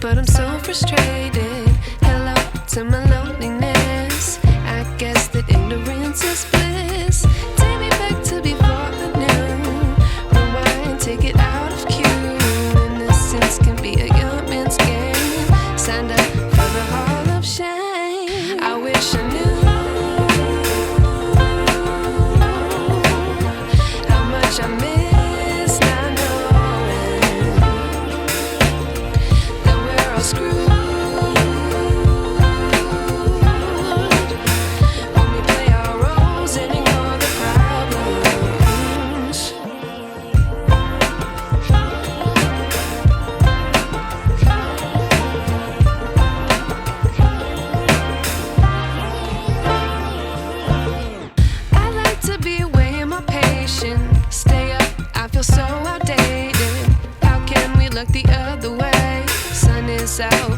but I'm so frustrated. Hello to my loneliness. I guess that ignorance is bliss. Take me back to before I knew. Rewind, take it out of cue. Innocence can be a young man's game. Signed up for the hall of shame. I wish I knew how much I miss not knowing that we're all screwed when we play our roles and ignore the problems. I like to be away in my patience. Stay up, I feel so outdated. How can we look the other way? Sun is out,